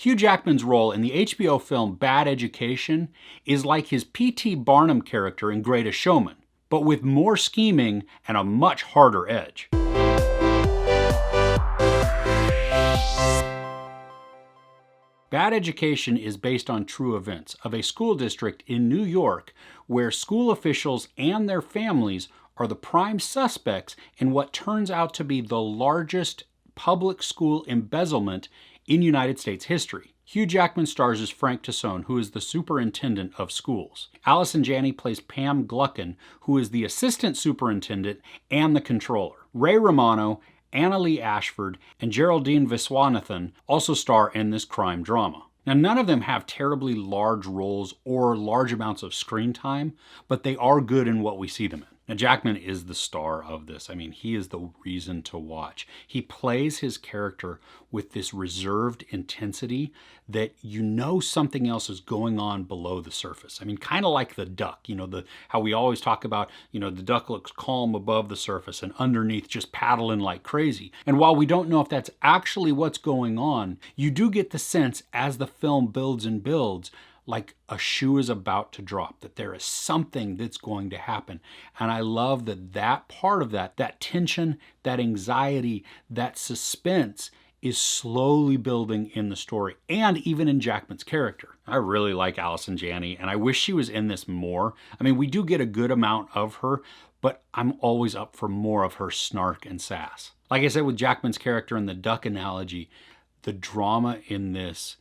Hugh Jackman's role in the HBO film Bad Education is like his P.T. Barnum character in Greatest Showman, but with more scheming and a much harder edge. Bad Education is based on true events of a school district in New York where school officials and their families are the prime suspects in what turns out to be the largest public school embezzlement in United States history. Hugh Jackman stars as Frank Tassone, who is the superintendent of schools. Allison Janney plays Pam Gluckin, who is the assistant superintendent and the controller. Ray Romano, Anna Lee Ashford, and Geraldine Viswanathan also star in this crime drama. Now, none of them have terribly large roles or large amounts of screen time, but they are good in what we see them in. Now, Jackman is the star of this. I mean, he is the reason to watch. He plays his character with this reserved intensity that you know something else is going on below the surface. I mean, kind of like the duck, how we always talk about, the duck looks calm above the surface and underneath just paddling like crazy. And while we don't know if that's actually what's going on, you do get the sense as the film builds and builds, like a shoe is about to drop, that there is something that's going to happen. And I love that part of that tension, that anxiety, that suspense is slowly building in the story and even in Jackman's character. I really like Allison Janney and I wish she was in this more. I mean, we do get a good amount of her, but I'm always up for more of her snark and sass. Like I said with Jackman's character in the duck analogy, the drama in this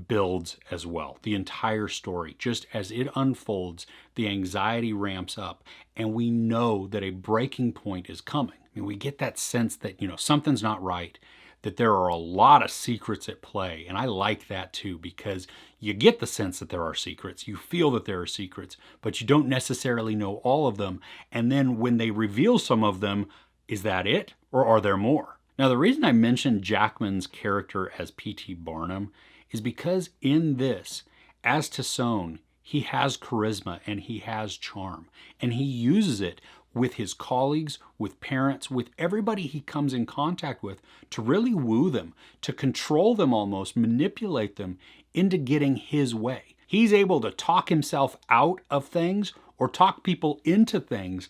builds as well. The entire story, just as it unfolds, the anxiety ramps up and we know that a breaking point is coming. I mean, we get that sense that, something's not right, that there are a lot of secrets at play. And I like that too, because you get the sense that there are secrets. You feel that there are secrets, but you don't necessarily know all of them. And then when they reveal some of them, is that it? Or are there more? Now, the reason I mentioned Jackman's character as P.T. Barnum is because in this, as Tassone, he has charisma and he has charm. And he uses it with his colleagues, with parents, with everybody he comes in contact with to really woo them, to control them almost, manipulate them into getting his way. He's able to talk himself out of things or talk people into things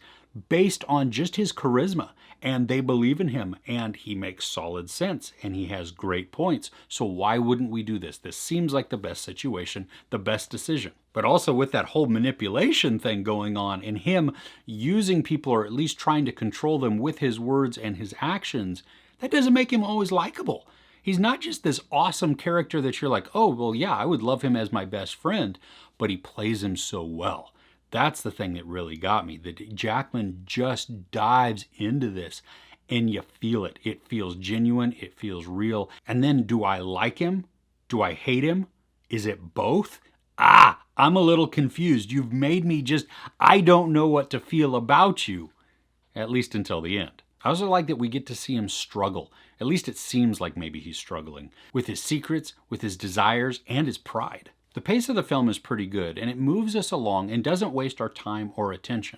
based on just his charisma, and they believe in him, and he makes solid sense, and he has great points. So why wouldn't we do this? This seems like the best situation, the best decision. But also with that whole manipulation thing going on and him using people or at least trying to control them with his words and his actions, that doesn't make him always likable. He's not just this awesome character that you're like, oh, well, yeah, I would love him as my best friend, but he plays him so well. That's the thing that really got me, that Jackman just dives into this and you feel it. It feels genuine. It feels real. And then do I like him? Do I hate him? Is it both? I'm a little confused. You've made me I don't know what to feel about you, at least until the end. I also like that we get to see him struggle. At least it seems like maybe he's struggling with his secrets, with his desires, and his pride. The pace of the film is pretty good, and it moves us along and doesn't waste our time or attention.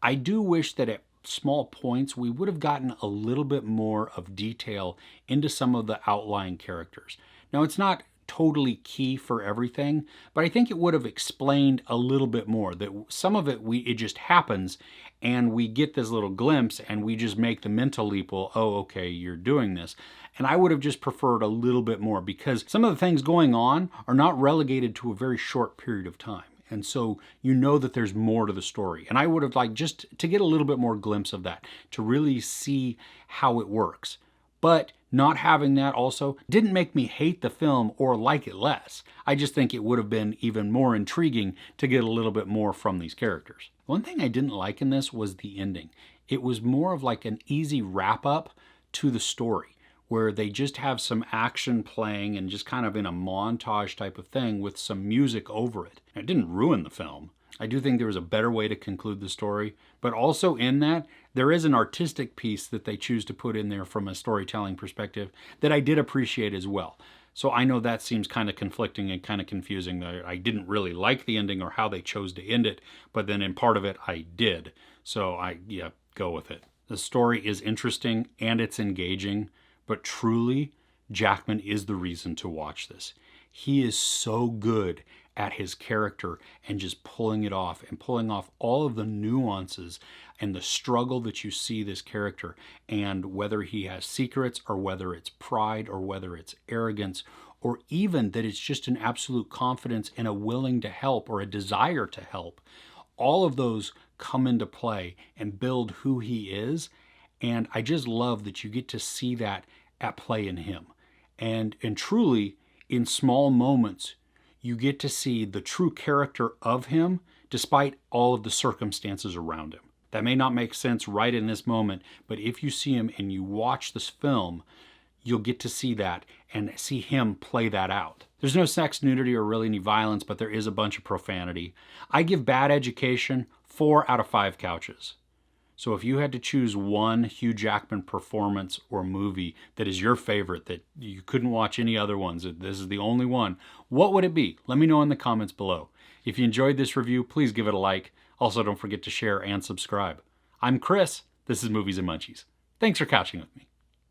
I do wish that at small points we would have gotten a little bit more of detail into some of the outlying characters. Now, it's not totally key for everything, but I think it would have explained a little bit more, that some of it just happens and we get this little glimpse and we just make the mental leap, well, oh, okay, you're doing this. And I would have just preferred a little bit more, because some of the things going on are not relegated to a very short period of time. And so you know that there's more to the story. And I would have liked just to get a little bit more glimpse of that, to really see how it works. But not having that also didn't make me hate the film or like it less. I just think it would have been even more intriguing to get a little bit more from these characters. One thing I didn't like in this was the ending. It was more of like an easy wrap up to the story, where they just have some action playing and just kind of in a montage type of thing with some music over it. It didn't ruin the film. I do think there was a better way to conclude the story, but also in that, there is an artistic piece that they choose to put in there from a storytelling perspective that I did appreciate as well. So I know that seems kind of conflicting and kind of confusing. I didn't really like the ending or how they chose to end it, but then in part of it, I did. So go with it. The story is interesting and it's engaging, but truly, Jackman is the reason to watch this. He is so good at his character and just pulling it off and pulling off all of the nuances and the struggle that you see this character, and whether he has secrets or whether it's pride or whether it's arrogance, or even that it's just an absolute confidence and a willing to help or a desire to help. All of those come into play and build who he is. And I just love that you get to see that at play in him. And truly, in small moments, you get to see the true character of him despite all of the circumstances around him. That may not make sense right in this moment, but if you see him and you watch this film, you'll get to see that and see him play that out. There's no sex, nudity, or really any violence, but there is a bunch of profanity. I give Bad Education 4 out of 5 couches. So if you had to choose one Hugh Jackman performance or movie that is your favorite, that you couldn't watch any other ones, that this is the only one, what would it be? Let me know in the comments below. If you enjoyed this review, please give it a like. Also, don't forget to share and subscribe. I'm Chris. This is Movies and Munchies. Thanks for couching with me.